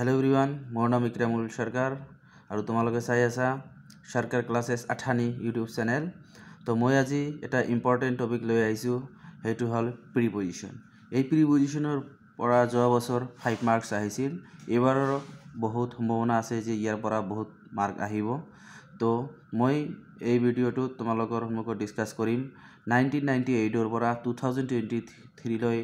Hello everyone मोर नाम इक्रामुल सरकार और तुम्हारे चाई आसा सरकार क्लासेस आठानी यूट्यूब चैनल। तो मैं आज एट इम्पर्टेन्ट टपिक लै आइसो हेतु हल प्रिपोजिशन। এই প্ৰিপজিশনৰ পৰা যোৱা বছৰ 5 মাৰ্কস আহিছিল। এবাৰৰ বহুত সম্ভাৱনা আছে যে ইয়াৰ পৰা বহুত মাৰ্ক আহিব। তো মই এই ভিডিঅ'টো তোমালোকৰ সন্মুখত ডিসকাস কৰিম 1998 ৰ পৰা 2023 লৈ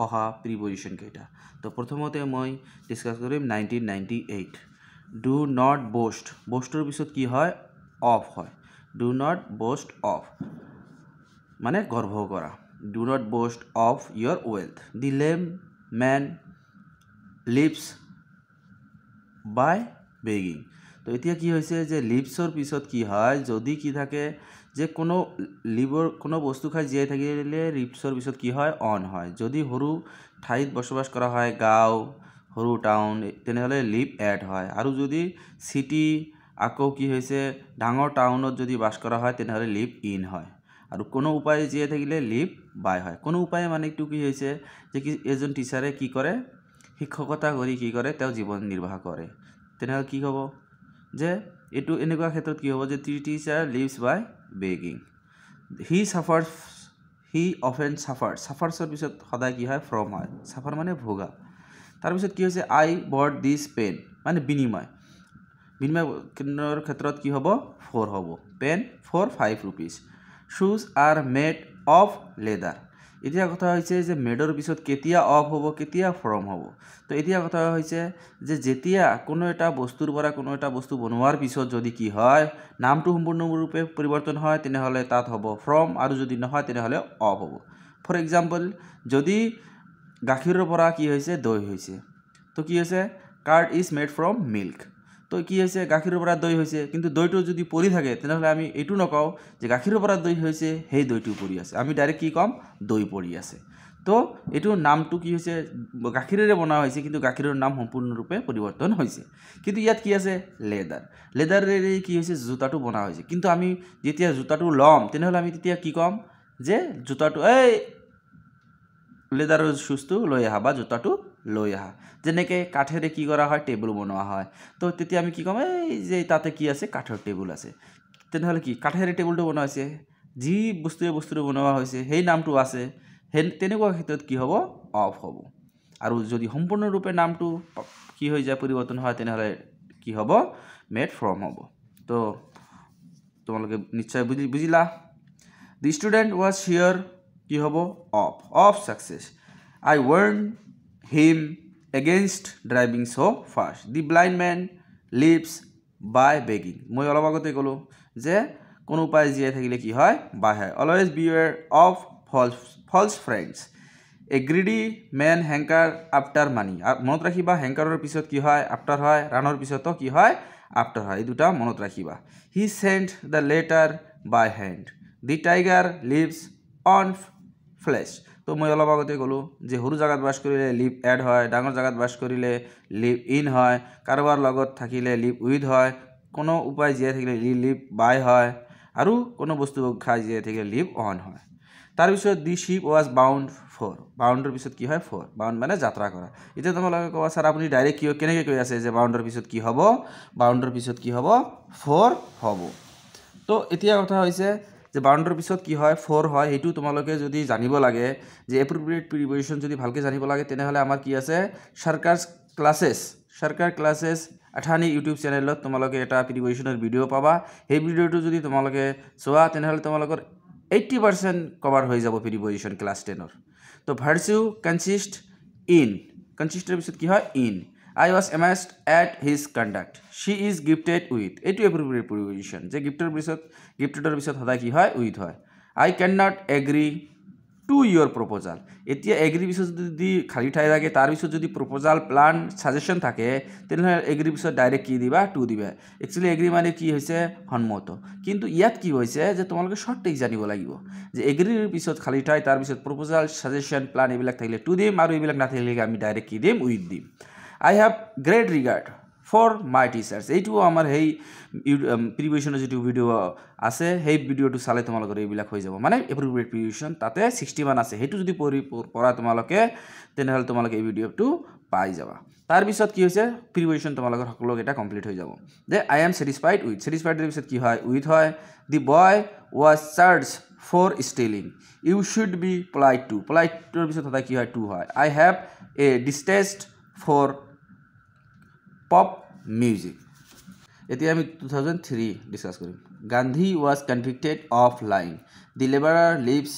অহা প্ৰিপজিশন কেইটা। তো প্ৰথমতে মই ডিসকাস কৰিম 1998। ডু নট বোস্ট, বোস্টৰ পিছত কি হয়? অফ হয়। ডু নট বোস্ট অফ মানে গর্ব কৰা। Do not boast of your wealth. The lame man lives by begging. তো এতিয়া কি হৈছে যে লিভছৰ পিছত কি হয়? যদি কি থাকে যে কোনো লিভৰ কোনো বস্তু খাই জীয়াই থাকিলে লিভছৰ পিছত কি হয়? অন হয়। যদি সৰু ঠাইত বসবাস কৰা হয়, গাঁও সৰু টাউন, তেনেহ'লে লিভ এড হয়। আৰু যদি সিটি আকৌ কি হৈছে ডাঙৰ টাউনত যদি বাস কৰা হয় তেনেহ'লে লিভ ইন হয়। আৰু কোনো উপায় জীয়াই থাকিলে লিভ বাই হয়। কোনো উপায় মানে এইটো কি হৈছে যে কি এজন টিচাৰে কি কৰে? শিক্ষকতা কৰি কি কৰে? তেওঁ জীৱন নিৰ্বাহ কৰে। তেনেহ'লে কি হ'ব যে এইটো এনেকুৱা ক্ষেত্ৰত কি হ'ব যে teacher lives by begging. He suffers, he often suffers, সাফাৰ্ছৰ পিছত সদায় কি হয়? ফ্ৰম হয়। সাফাৰ মানে ভোগা। তাৰপিছত কি হৈছে? আই বট দিছ পেন মানে বিনিময়। বিনিময় কেন্দ্ৰৰ ক্ষেত্ৰত কি হ'ব? 4 হ'ব। Pen for 5 rupees। shoes are made of leather। এতিয়া কথা হৈছে যে মেডৰ পিছত কেতিয়া অফ হ'ব, কেতিয়া ফ্ৰম হ'ব। তো এতিয়া কথা হৈছে যে যেতিয়া কোনো এটা বস্তুৰ পৰা কোনো এটা বস্তু বনোৱাৰ পিছত যদি কি হয় নামটো সম্পূৰ্ণৰূপে পৰিৱৰ্তন হয় তেনেহ'লে তাত হ'ব ফ্ৰম, আৰু যদি নহয় তেনেহ'লে অফ হ'ব। ফৰ এক্সাম্পল যদি গাখীৰৰ পৰা কি হৈছে? দৈ হৈছে। তো কি হৈছে? Card is made from milk. তো কি হৈছে? গাখীৰৰ পৰা দৈ হৈছে, কিন্তু দৈটো যদি পৰি থাকে তেনেহ'লে আমি এইটো নকওঁ যে গাখীৰৰ পৰা দৈ হৈছে, সেই দৈটো পৰি আছে। আমি ডাইৰেক্ট কি ক'ম? দৈ পৰি আছে। তো এইটো নামটো কি হৈছে? গাখীৰেৰে বনোৱা হৈছে, কিন্তু গাখীৰৰ নাম সম্পূৰ্ণৰূপে পৰিৱৰ্তন হৈছে। কিন্তু ইয়াত কি আছে? লেদাৰ। লেদাৰেৰে কি হৈছে? জোতাটো বনোৱা হৈছে। কিন্তু আমি যেতিয়া জোতাটো ল'ম তেনেহ'লে আমি তেতিয়া কি ক'ম যে জোতাটো এই লেদাৰৰ শুজটো লৈ আহা বা জোতাটো লৈ আহা। যেনেকৈ কাঠেৰে কি কৰা হয়? টেবুল বনোৱা হয়। তো তেতিয়া আমি কি ক'ম? এই যে তাতে কি আছে? কাঠৰ টেবুল আছে। তেনেহ'লে কি কাঠেৰে টেবুলটো বনোৱা হৈছে, যি বস্তুটো বনোৱা হৈছে সেই নামটো আছে, সেই তেনেকুৱা ক্ষেত্ৰত কি হ'ব? অফ হ'ব। আৰু যদি সম্পূৰ্ণৰূপে নামটো কি হৈ যায়? পৰিৱৰ্তন হয়, তেনেহ'লে কি হ'ব? মেড ফ্ৰম হ'ব। তো তোমালোকে নিশ্চয় বুজিলা। দি ষ্টুডেণ্ট ৱাজ হিয়াৰ কি হ'ব? Of. Of success. I warn him against driving so' fast. The blind men lives by begging. মই অলপ আগতে ক'লোঁ যে কোনো উপায় জীয়াই থাকিলে কি হয়? বাই হয়। Always beware of false friends. A greedy man hankers after money. মনত ৰাখিবা হেংকাৰৰ পিছত কি হয়? আফটাৰ হয়। ৰানৰ পিছতো কি হয়? আফটাৰ হয়। এই দুটা মনত ৰাখিবা। He sent the letter by hand. The tiger lives on flesh. তো মই অলপ আগতে ক'লোঁ যে সৰু জেগাত বাস কৰিলে লিভ এড হয়, ডাঙৰ জেগাত বাস কৰিলে লিভ ইন হয়, কাৰোবাৰ লগত থাকিলে লিভ উইথ হয়, কোনো উপায় জীয়াই থাকিলে লিভ বাই হয়, আৰু কোনো বস্তু খাই জীয়াই থাকিলে লিভ অন হয়। তাৰপিছত দি শ্বিপ ৱাজ বাউণ্ড ফৰ। বাউণ্ডৰ পিছত কি হয়? ফৰ। বাউণ্ড মানে যাত্ৰা কৰা। এতিয়া তোমালোকে ক'বা ছাৰ আপুনি ডাইৰেক্ট কেনেকৈ কৈ আছে যে বাউণ্ডৰ পিছত কি হ'ব? বাউণ্ডৰ পিছত কি হ'ব? ফৰ হ'ব। তো এতিয়া কথা হৈছে যে বাউণ্ডৰ পিছত কি হয়? ফৰ হয়। সেইটো তোমালোকে যদি জানিব লাগে যে এপ্ৰপ্ৰিয়েট প্ৰিপজিশ্যন যদি ভালকৈ জানিব লাগে তেনেহ'লে আমাৰ কি আছে? सरकार क्लासेस আঠানি ইউটিউব চেনেলত তোমালোকে এটা প্ৰিপজিশ্যনৰ ভিডিঅ' পাবা। সেই ভিডিঅ'টো যদি তোমালোকে চোৱা তেনেহ'লে তোমালোকৰ 80% কভাৰ হৈ যাব প্ৰিপজিশ্যন ক্লাছ 10ৰ। তো ভাৰ্চু কনচিষ্ট ইন, কনচিষ্টৰ পিছত কি হয়? In. I was amazed at his conduct. She is gifted with. এইটো এপ্ৰপ্ৰিয়েট প্ৰিপজিশ্যন যে গিফটেডৰ পিছত সদায় কি হয়? উইথ হয়। I can not agree to your proposal. এতিয়া এগ্ৰিৰ পিছত যদি খালী ঠাই থাকে তাৰ পিছত যদি প্ৰপ'জাল, প্লান, ছাজেশ্যন থাকে তেনেহ'লে এগ্ৰিৰ পিছত ডাইৰেক্ট কি দিবা? টু দিবা। একচুৱেলি এগ্ৰি মানে কি হৈছে? সন্মত। কিন্তু ইয়াত কি হৈছে যে তোমালোকে শ্বৰ্ট ট্ৰিক জানিব লাগিব যে এগ্ৰিৰ পিছত খালী ঠাই, তাৰপিছত প্ৰপ'জাল, ছাজেশ্যন, প্লান এইবিলাক থাকিলে টু দিম, আৰু এইবিলাক নাথাকিলে আমি ডাইৰেক্ট কি দিম? উইথ দিম। I have great regard for my teachers. এইটো আমাৰ সেই প্ৰিপজিশ্যনৰ যিটো ভিডিঅ' আছে সেই ভিডিঅ'টো চালে তোমালোকৰ এইবিলাক হৈ যাব, মানে এপ্ৰপ্ৰিয়েট প্ৰিপজিশ্যন তাতে 61 আছে, সেইটো যদি পঢ়া তোমালোকে তেনেহ'লে তোমালোকে এই ভিডিঅ'টো পাই যাবা। তাৰপিছত কি হৈছে প্ৰিপজিশ্যন তোমালোকৰ সকলোকেইটা কমপ্লিট হৈ যাব। যে আই এম ছেটিছফাইড উইথ, ছেটিছফাইডৰ পিছত কি হয় উইথ হয়। The boy was charge for stealing, you should be polite to, পলাইটৰ পিছত সদায় কি হয় টু হয়। I have a distaste for pop music. এতিয়া আমি 2003 ডিছকাছ কৰিম। Gandhi was convicted of lying, the labourer lives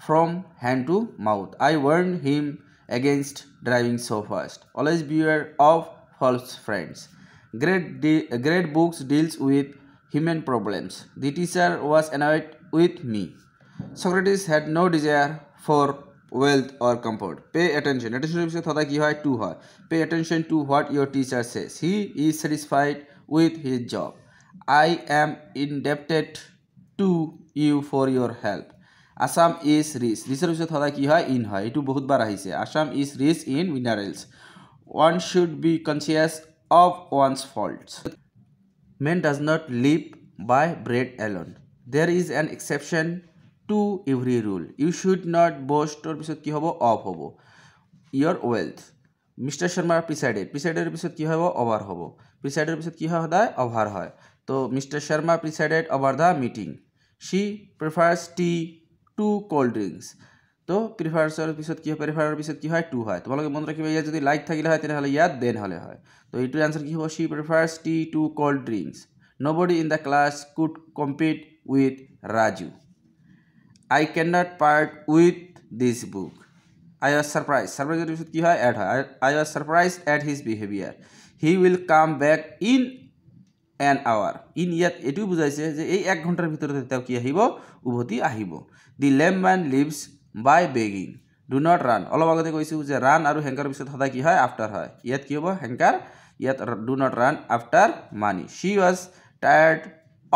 from hand to mouth, I warn him against driving so fast, always beware of false friends, great books deals with human problems, the teacher was annoyed with me, Socrates had no desire for wealth or comfort, pay attention, attention পিছত সদায় কি হয় to হয়, pay attention to what your teacher says, he is satisfied with his job, I am indebted to you for your help, Assam is rich, richৰ পিছত সদায় কি হয় in হয়, এইটো বহুতবাৰ আহিছে, Assam is rich in minerals, one should be conscious of one's faults, man does not live by bread alone, there is an exception to every rule, you should not boast or পিছত কি হ'ব of হ'ব, your wealth, Mr. Sharma presided, presided পিছত কি হ'ব over হ'ব, presided পিছত কি হয় সদায় ওভাৰ হয়, তো Mr. Sharma presided over the meeting, she prefers tea to cold drinks, তো প্ৰিফাৰ্ছৰ পিছত কি হয় প্ৰিফাৰৰ পিছত কি হয় টু হয়, তোমালোকে মনত ৰাখিবা ইয়াত যদি লাইক থাকিলে হয় তেনেহ'লে ইয়াত দেন হ'লে হয়, তো এইটোৰ আনসাৰ কি হ'ব she prefers tea to cold drinks, nobody in the class could compete with Raju, I cannot part with this book, I was surprised, surprised পিছত কি হয় এড হয়, I was surprised at his behavior, he will come back in an hour, in ইয়াত এইটো বুজাইছে যে এই 1 ঘণ্টাৰ ভিতৰতে তেওঁ কি আহিব উভতি আহিব, the lame man lives by begging, do not run, অলপ আগতে কৈছোঁ যে ৰান আৰু হেংকাৰ পিছত সদায় কি হয় আফটাৰ হয়, ইয়াত কি হ'ব হেংকাৰ, ইয়াত do not run after money, she was tired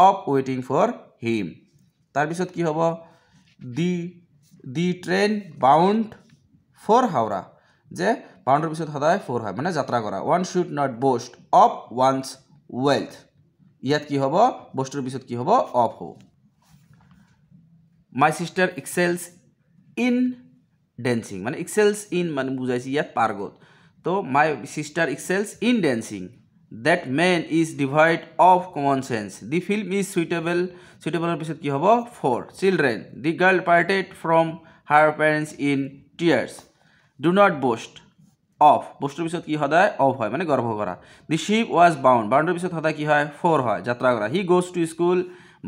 of waiting for him, তাৰপিছত কি হ'ব the train bound for Howrah, যে বাউণ্ডৰ পিছত সদায় 4 হয় মানে যাত্ৰা কৰা, one should not boast of one's wealth, ইয়াত কি হ'ব বস্তুৰ পিছত কি হ'ব অফ হ'ব, my sister excels in dancing, মানে excels in মানে বুজাইছে ইয়াত পাৰ্গত, তো my sister excels in dancing, that man is devoid of common sense, the film is suitable, suitable পিছত কি হ'ব for children, the girl parted from her parents in tears, do not boast of, বস্তুৰ পিছত কি সদায় of হয় মানে গৰ্ভ কৰা, the ship was bound, বাউণ্ডৰ পিছত সদায় কি হয় 4 হয় যাত্ৰা কৰা, he goes to school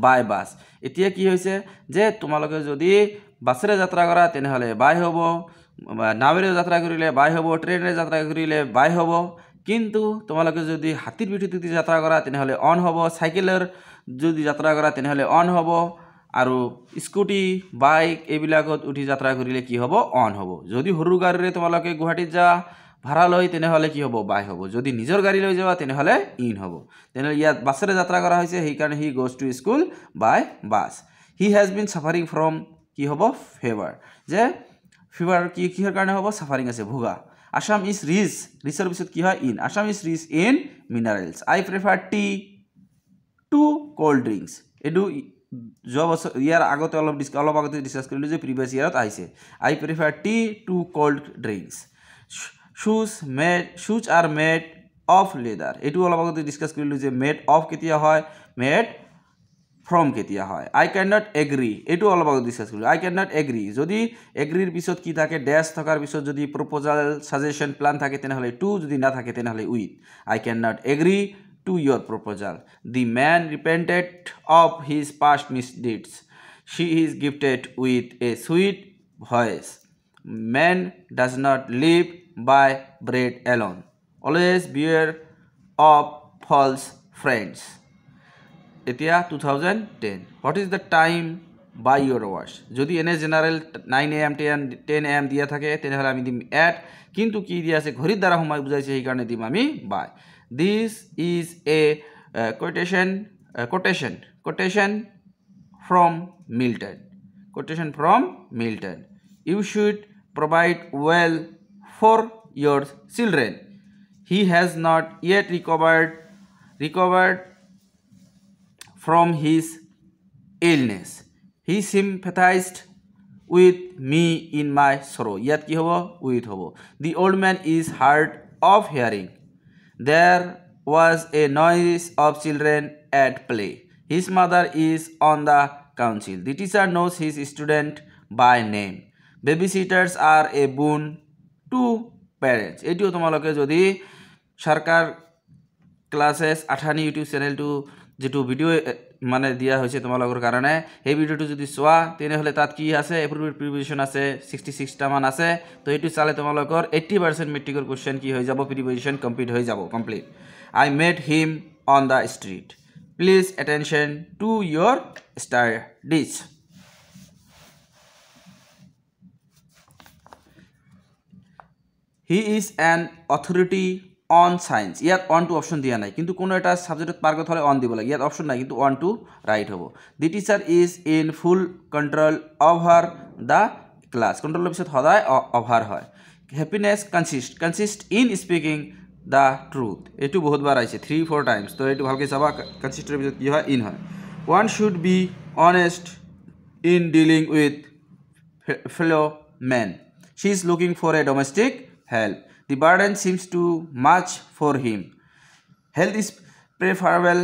by bus, এতিয়া কি হৈছে যে তোমালোকে যদি বাছেৰে যাত্ৰা কৰা তেনেহ'লে বাই হ'ব, নাৱেৰে যাত্ৰা কৰিলে বাই হ'ব, ট্ৰেইনেৰে যাত্ৰা কৰিলে বাই হ'ব, কিন্তু তোমালোকে যদি হাতীৰ পিঠিত উঠি যাত্ৰা কৰা তেনেহ'লে অন হ'ব, চাইকেলৰ যদি যাত্ৰা কৰা তেনেহ'লে অন হ'ব, আৰু স্কুটি বাইক এইবিলাকত উঠি যাত্ৰা কৰিলে কি হ'ব অন হ'ব, যদি সৰু গাড়ীৰে তোমালোকে গুৱাহাটীত যা ভাড়া লৈ তেনেহ'লে কি হ'ব বাই হ'ব, যদি নিজৰ গাড়ী লৈ যাবা তেনেহ'লে ইন হ'ব, তেনেহ'লে ইয়াত বাছেৰে যাত্ৰা কৰা হৈছে সেইকাৰণে he goes to school by bus, he has been suffering from কি হ'ব ফেভাৰ, যে ফিভাৰ কিহৰ কাৰণে হ'ব ছাফাৰিং আছে ভোগা, আসাম ইজ ৰিচ, ৰিচৰ পিছত কি হয় in, Assam is rich in minerals, I prefer tea to cold drinks, এইটো যোৱা বছৰ ইয়াৰ আগতে অলপ আগতে ডিছকাছ কৰিলোঁ যে প্ৰিভিয়াছ ইয়াৰত আহিছে, I prefer tea to cold drinks, shoes are made of leather, এইটো অলপ আগতে ডিছকাছ কৰিলোঁ যে মেড অফ কেতিয়া হয় মেড ফ্ৰম কেতিয়া হয়, আই কেন নট এগ্ৰি, এইটো অলপ আগতে ডিছকাছ কৰিলোঁ, আই কেন নট এগ্ৰি, যদি এগ্ৰিৰ পিছত কি থাকে ডেছ থকাৰ পিছত যদি প্ৰপ'জাল ছাজেশ্যন প্লান থাকে তেনেহ'লে টু, যদি নাথাকে তেনেহ'লে with, I can not agree to your proposal, the man repented of his past misdeeds, she is gifted with a sweet voice, man does not live by bread alone, always beware of false friends, এতিয়া 2010, what is the time by your watch, যদি এনে general 9 AM 10 AM দিয়া থাকে তেনেহ'লে আমি দিম at, কিন্তু কি দিয়া আছে ঘড়ীৰ দ্বাৰা সময় বুজাইছে সেইকাৰণে দিম আমি বাই, this is a quotation from Milton, you should provide well for your children, he has not yet recovered from his illness. He sympathized with me in my sorrow. Yat ki hobo? With hobo. The old man is hard of hearing. There was a noise of children at play. His mother is on the council. The teacher knows his student by name. Babysitters are a boon to parents. এটিও তোমালোকে যদি সরকার classes 18 YouTube চ্যানেলটো যেটো video মানে দিয়া হৈছে তোমালোকৰ কাৰণে এই ভিডিওটো যদি চোৱা তেনেহলে তাত কি আছে এপ্ৰুভড প্ৰিপজিশন আছে 66 টা মান আছে তো এটো চালে তোমালোকৰ 80% মেট্ৰিকৰ কোশ্চেন কি হৈ যাব প্রিপজিশন কমপ্লিট হৈ যাব complete I met him on the street. Please attention to your studies. He is an authority on science. ইয়াত on to option দিয়া নাই কিন্তু কোনো এটা সাবজেক্টত পারগত হলে on দিব লাগে ইয়াত অপশন নাই কিন্তু on to রাইট হবো The teacher is in full control over the class. কন্ট্রোলের পিছত সদায় over হয় Happiness consist in speaking the truth. এটু বহুতবার আইছে 3-4 টাইমস তো এটু ভালকে চাবা কনসিস্টের পিছত কি হয় ইন হয় One should be honest in dealing with fellow men. She is looking for a domestic help. The burden seems too much for him. Health is preferable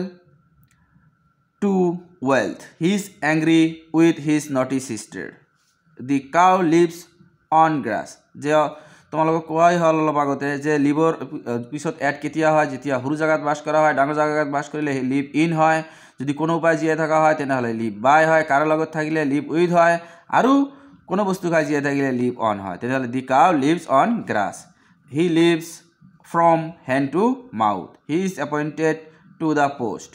to wealth. He is angry with his naughty sister. The cow lives on grass. যে তোমালোকক কোৱাই হল অলপ আগতে যে liver পিছত add কেতিয়া হয় যেতিয়া সৰু জায়গাত বাস কৰা হয় ডাঙৰ জায়গাত বাস কৰিলে লিভ ইন হয় যদি কোনো উপায় জীয়াই থকা হয় তেনেহলে লিভ বাই হয় কার লগত থাকিলে লিভ উইথ হয় আৰু কোনো বস্তু খাই জীয়াই থাকিলে লিভ অন হয় তেনেহলে দি cow lives on grass He lives from hand to mouth. He is appointed to the post.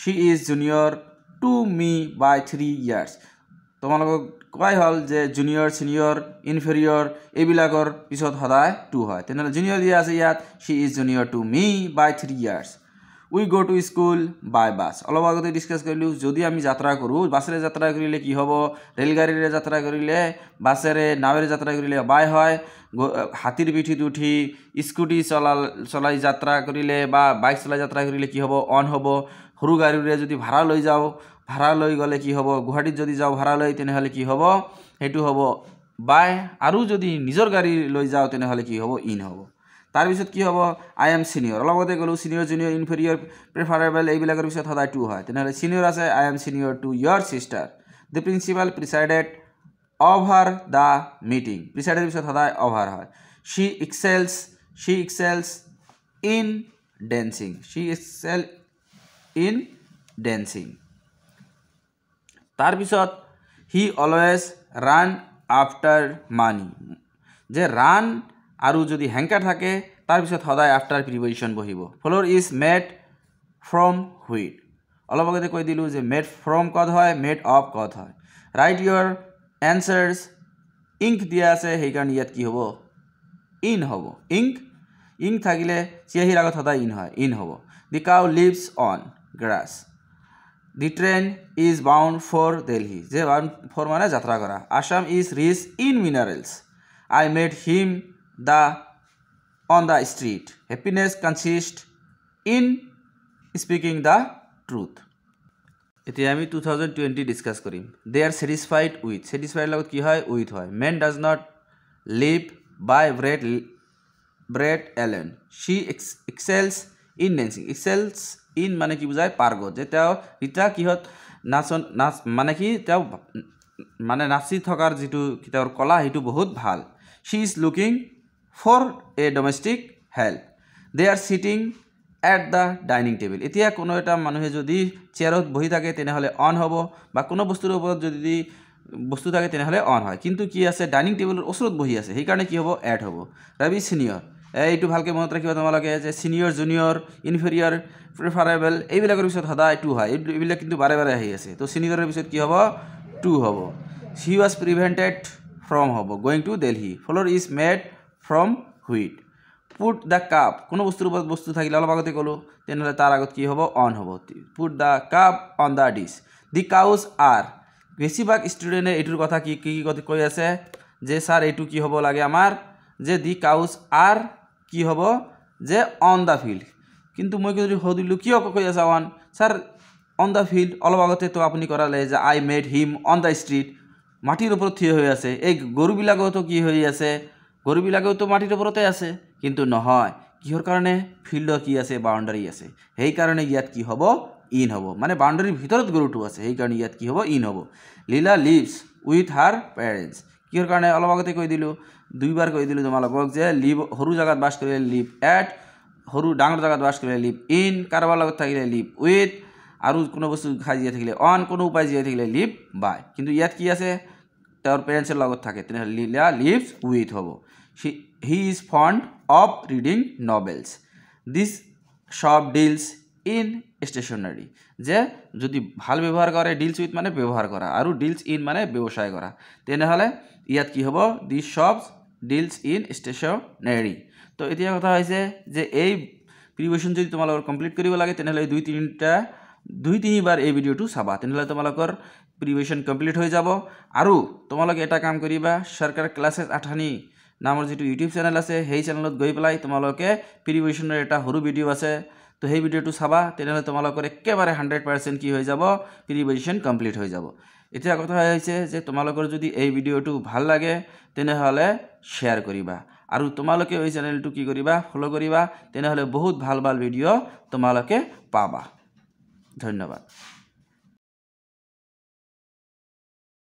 She is junior to me by 3 years. তোমালোকক কোৱাই হল যে জুনিয়ৰ সিনিয়ৰ ইনফেৰিয়ৰ এইবিলাকৰ পিছত সদায় 2 হয় তেনেহলে জুনিয়ৰ দিয়া আছে ইয়াত she is junior to me by 3 years. We go to school by bus. অলপ আগতে ডিসকাস কৰিলো যদি আমি যাত্ৰা কৰো বাসেৰে যাত্ৰা কৰিলে কি হ'ব ৰেলগাড়ীৰে যাত্ৰা কৰিলে বাসেৰে নাৱেৰে যাত্ৰা কৰিলে বাই হয় হাতীৰ পিঠিত উঠি স্কুটি চলাই যাত্ৰা কৰিলে বা বাইক চলাই যাত্ৰা কৰিলে কি হ'ব অন হ'ব সৰু গাড়ীৰে যদি ভাড়া লৈ যাও ভাড়া লৈ গলে কি হ'ব গুৱাহাটীত যদি যাও ভাড়া লৈ তেনেহলে কি হ'ব হেতু হ'ব বাই আৰু যদি নিজৰ গাড়ী লৈ যাও তেনেহলে কি হ'ব ইন হ'ব তার পিছত কি হ'ব I am senior অলপতে গলো senior junior inferior preferable এইবিলাকৰ পিছত সদায় 2 হয় তেনেহলে senior আছে I am senior to your sister. The principal presided over the meeting. Presided পিছত সদায় over হয় she excels in dancing. She excel in dancing. তার পিছত he always run after money. যে run আৰু যদি হ্যাঙ্কার থাকে তার পিছত সদায় আফটার প্রিপজিশন বহিব floor is made from wheat অলপ আগতে কৈ দিলো যে মেড ফ্রম কত হয় মেড অফ কত হয় রাইট ইউর অ্যান্সার্স ইঙ্ক দিয়া আছে সেইকাৰণে ইয়াত কি হ'ব ইন হ'ব ইঙ্ক থাকিলে চিয়াহিৰ আগত সদায় ইন হ'ব the cow lives on grass the train is bound for Delhi যে বাউন্ড ফর মানে যাত্রা করা Assam is rich in minerals I made him on the street. Happiness consists in speaking the truth. এতিয়া আমি 2020 ডিসকাস কৰিম they are satisfied লগত কি হয় with হয় man does not live by bread alone. She excels in dancing. excels in মানে কি বুজায় পাৰ্গত যে তেওঁ ইটা কিহত নাচ মানে কি তেওঁ মানে নাচি থকাৰ যেটো তেওঁৰ কলা হেতু বহুত ভাল she is looking for a domestic help. They are sitting at the dining table. এতিয়া কোনো এটা মানুহে যদি চেয়াৰত বহি থাকে তেনেহলে অন হ'ব বা কোনো বস্তুৰ ওপৰত যদি বস্তু থাকে তেনেহলে অন হয় কিন্তু কি আছে ডাইনিং টেবুলৰ ওচৰত বহি আছে সেই কাৰণে কি হ'ব এড হ'ব ৰবি সিনিয়ৰ এইটো ভালকে মনত ৰাখিবা তোমালোকে যে সিনিয়ৰ জুনিয়ৰ ইনফেৰিয়ৰ প্ৰিফাৰেবল এইবিলাকৰ পিছত সদায় 2 হয় এইবিলাক কিন্তু বাৰে বাৰে আহি আছে তো সিনিয়ৰৰ পিছত কি হ'ব 2 হ'ব he was prevented from হ'ব going to Delhi. Flour is made from wheat. Put the cup কোনো বস্তুৰ ওপৰত বস্তু থাকিলে অলপ আগতে কলো তেনেহলে তাৰ আগত কি হ'ব অন হ'ব put the cup on the dish. The cows are বেছিভাগ ষ্টুডেণ্টে এইটোৰ কথা কি কৈ আছে যে স্যাৰ এইটো কি হ'ব লাগে আমাৰ যে the cows are কি হ'ব যে অন দ্য ফিল্ড কিন্তু মই যদি সুধিলোঁ কিয় কৈ আছা on sir on the field অলপ আগতেতো আপুনি কৰালে যে I made him on the street মাটিৰ ওপৰত থিয় হৈ আছে এই গৰুবিলাকেওতো কি হৈ আছে গৰুবিলাকেওতো মাটিৰ ওপৰতে আছে কিন্তু নহয় কিহৰ কাৰণে ফিল্ডৰ কি আছে বাউণ্ডাৰী আছে সেইকাৰণে ইয়াত কি হ'ব ইন হ'ব মানে বাউণ্ডাৰীৰ ভিতৰত গৰুটো আছে সেইকাৰণে ইয়াত কি হ'ব ইন হ'ব লীলা লিভছ উইথ হাৰ পেৰেণ্টছ কিহৰ কাৰণে অলপ আগতে কৈ দিলোঁ দুইবাৰ কৈ দিলোঁ তোমালোকক যে লিভ সৰু জেগাত বাস কৰিলে লিভ এট সৰু ডাঙৰ জেগাত বাস কৰিলে লিভ ইন কাৰোবাৰ লগত থাকিলে লিভ উইথ আৰু কোনো বস্তু খাই জীয়াই থাকিলে অন কোনো উপায় জীয়াই থাকিলে লিভ বাই কিন্তু ইয়াত কি আছে তেওঁৰ পেৰেণ্টছৰ লগত থাকে তেনেহ'লে লীলা লিভছ উইথ হ'ব he is fond of reading novels this shop deals in stationery যে যদি ভাল ব্যৱহাৰ কৰে ডিলছ উইথ মানে ব্যৱহাৰ কৰা আৰু ডিলছ ইন মানে ব্যৱসায় কৰা তেনেহ'লে ইয়াত কি হ'ব দিছ শ্বপছ ডিলছ ইন ষ্টেশ্যনাৰী তো এতিয়া কথা হৈছে যে এই প্ৰিপজিশ্যন যদি তোমালোকৰ কমপ্লিট কৰিব লাগে তেনেহ'লে দুই তিনিবাৰ এই ভিডিঅ'টো চাবা তেনেহ'লে তোমালোকৰ প্ৰিপজিশ্যন কমপ্লিট হৈ যাব আৰু তোমালোকে এটা কাম কৰিবা চৰকাৰ ক্লাছেছ 8 নামৰ যিটো ইউটিউব চেনেল আছে সেই চেনেলত গৈ পেলাই তোমালোকে প্ৰিপজিশ্যনৰ এটা সৰু ভিডিঅ' আছে তো সেই ভিডিঅ'টো চাবা তেনেহ'লে তোমালোকৰ একেবাৰে 100% কি হৈ যাব প্ৰিপজিশ্যন কমপ্লিট হৈ যাব এতিয়া কথা হৈছে যে তোমালোকৰ যদি এই ভিডিঅ'টো ভাল লাগে তেনেহ'লে শ্বেয়াৰ কৰিবা আৰু তোমালোকে এই চেনেলটো কি কৰিবা ফলো কৰিবা তেনেহ'লে বহুত ভাল ভাল ভিডিঅ' তোমালোকে পাবা ধন্যবাদ।